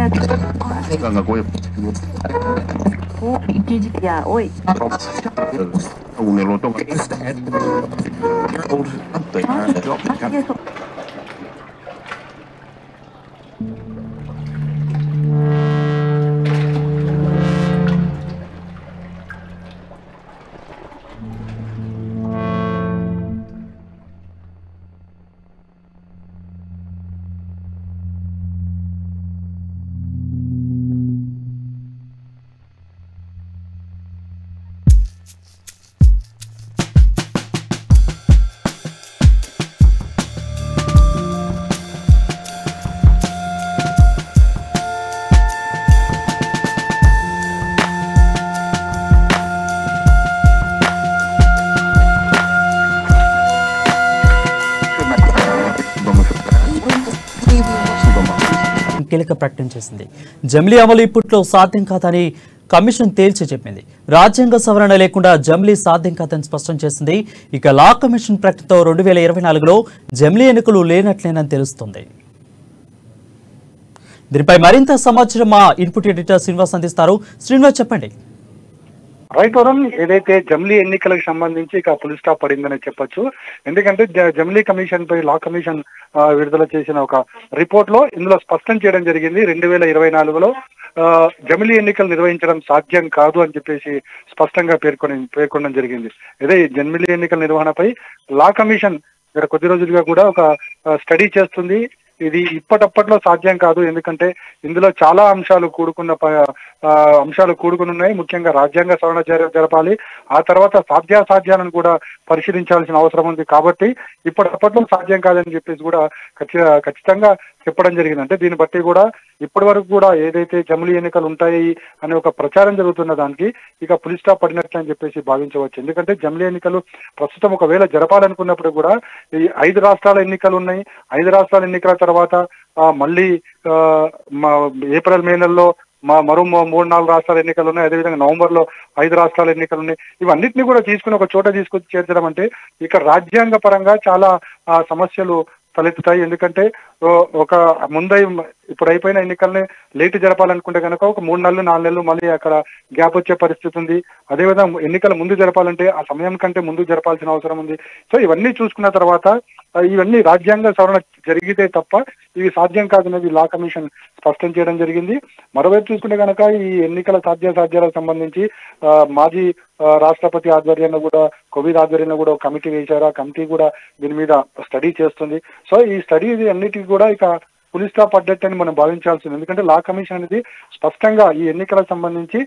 Ganga gue Oh, ya, oi. un elotong కీలక ప్రకటన చేసింది. జమిలీ అమలు ఇప్పట్లో సాధ్యం కాదని కమిషన్ తేల్చి చెప్పింది. రాజ్యాంగ సవరణ లేకుండా జమిలీ సాధ్యం కాదని స్పష్టం చేసింది. ఇక లా కమిషన్ ప్రకటనతో 2024లో జమిలీ ఎన్నికలు లేనట్లేనని తెలుస్తుంది. దీనిపై మరింత సమాచారం మా ఇన్పుట్ ఎడిటర్ శ్రీనివాస్ అందిస్తారు. శ్రీనివాస్ చెప్పండి. రైట్ వరుణ్, ఏదైతే జమిలీ ఎన్నికలకు సంబంధించి ఇక ఫుల్ స్టాప్ పడిందని చెప్పొచ్చు. ఎందుకంటే జమిలీ కమిషన్ పై లా కమిషన్ విడుదల చేసిన ఒక రిపోర్ట్ లో ఇందులో స్పష్టం చేయడం జరిగింది. 2024లో జమిలీ ఎన్నికలు నిర్వహించడం సాధ్యం కాదు అని చెప్పేసి స్పష్టంగా పేర్కొనడం జరిగింది. అదే జమిలీ ఎన్నికల నిర్వహణపై లా కమిషన్ ఇక్కడ కొద్ది రోజులుగా కూడా ఒక స్టడీ చేస్తుంది. ఇది ఇప్పటప్పట్లో సాధ్యం కాదు, ఎందుకంటే ఇందులో చాలా అంశాలు కూడుకుని ఉన్నాయి. ముఖ్యంగా రాజ్యాంగ సవరణ జరపాలి, ఆ తర్వాత సాధ్యాసాధ్యాలను కూడా పరిశీలించాల్సిన అవసరం ఉంది. కాబట్టి ఇప్పటికప్పట్లో సాధ్యం కాదని చెప్పేసి కూడా ఖచ్చితంగా చెప్పడం జరిగింది. అంటే దీన్ని బట్టి కూడా ఇప్పటి వరకు కూడా ఏదైతే జమిలీ ఎన్నికలు ఉంటాయి అనే ఒక ప్రచారం జరుగుతున్న దానికి ఇక ఫుల్ స్టాప్ పడినట్లు అని చెప్పేసి భావించవచ్చు. ఎందుకంటే జమిలీ ఎన్నికలు ప్రస్తుతం ఒకవేళ జరపాలనుకున్నప్పుడు కూడా ఈ 5 రాష్ట్రాల ఎన్నికలు ఉన్నాయి. 5 రాష్ట్రాల ఎన్నికల తర్వాత మళ్ళీ ఏప్రిల్ మే నెలలో మరో 3-4 రాష్ట్రాల ఎన్నికలు ఉన్నాయి. అదేవిధంగా నవంబర్లో 5 రాష్ట్రాల ఎన్నికలు ఉన్నాయి. ఇవన్నిటిని కూడా తీసుకుని ఒక చోట తీసుకొచ్చి చేర్చడం అంటే ఇక రాజ్యాంగ పరంగా చాలా సమస్యలు తలెత్తుతాయి. ఎందుకంటే ఇప్పుడు అయిపోయిన ఎన్నికల్ని లేటు జరపాలనుకుంటే కనుక ఒక 3 నెలలు 4 నెలలు మళ్ళీ అక్కడ గ్యాప్ వచ్చే పరిస్థితి ఉంది. అదేవిధంగా ఎన్నికల ముందు జరపాలంటే ఆ సమయం కంటే ముందు జరపాల్సిన అవసరం ఉంది. సో ఇవన్నీ చూసుకున్న తర్వాత ఇవన్నీ రాజ్యాంగ సవరణ జరిగితే తప్ప ఇవి సాధ్యం కాదనేది లా కమిషన్ స్పష్టం చేయడం జరిగింది. మరోవైపు చూసుకుంటే కనుక ఈ ఎన్నికల సాధ్యాలకు సంబంధించి మాజీ రాష్ట్రపతి ఆధ్వర్యంలో కూడా కోవిడ్ ఆధ్వర్యంలో కూడా ఒక కమిటీ వేశారు. ఆ కమిటీ కూడా దీని మీద స్టడీ చేస్తుంది. సో ఈ స్టడీ అన్నిటికీ కూడా ఇక ఫుల్ స్టాప్ పడ్డట్టు అని మనం భావించాల్సింది. ఎందుకంటే లా కమిషన్ అనేది స్పష్టంగా ఈ ఎన్నికలకు సంబంధించి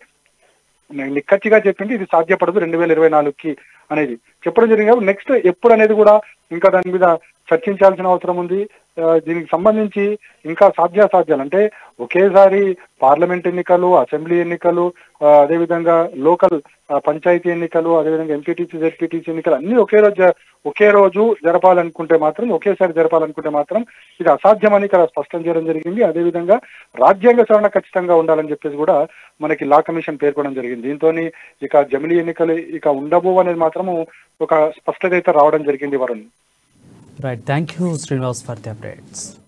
నిక్కచ్చిగా చెప్పింది ఇది సాధ్యపడదు 2024కి అనేది చెప్పడం జరిగింది. నెక్స్ట్ ఎప్పుడు అనేది కూడా ఇంకా దాని మీద చర్చించాల్సిన అవసరం ఉంది. దీనికి సంబంధించి ఇంకా సాధ్యాసాధ్యాలు అంటే ఒకేసారి పార్లమెంట్ ఎన్నికలు, అసెంబ్లీ ఎన్నికలు, అదేవిధంగా లోకల్ పంచాయతీ ఎన్నికలు, అదేవిధంగా ఎంపీటీసీ జెడ్పీటీసీ ఎన్నికలు అన్ని ఒకే రోజు ఒకేసారి జరపాలనుకుంటే మాత్రం ఇది అసాధ్యమని ఇక్కడ స్పష్టం చేయడం జరిగింది. అదేవిధంగా రాజ్యాంగ సవరణ ఖచ్చితంగా ఉండాలని చెప్పేసి కూడా మనకి లా కమిషన్ పేర్కొనడం జరిగింది. దీంతో ఇక జమిలీ ఎన్నికలు ఇక ఉండబో అనేది మాత్రము ఒక స్పష్టత అయితే రావడం జరిగింది. Varun. Right. Thank you, Srinivas, for the updates.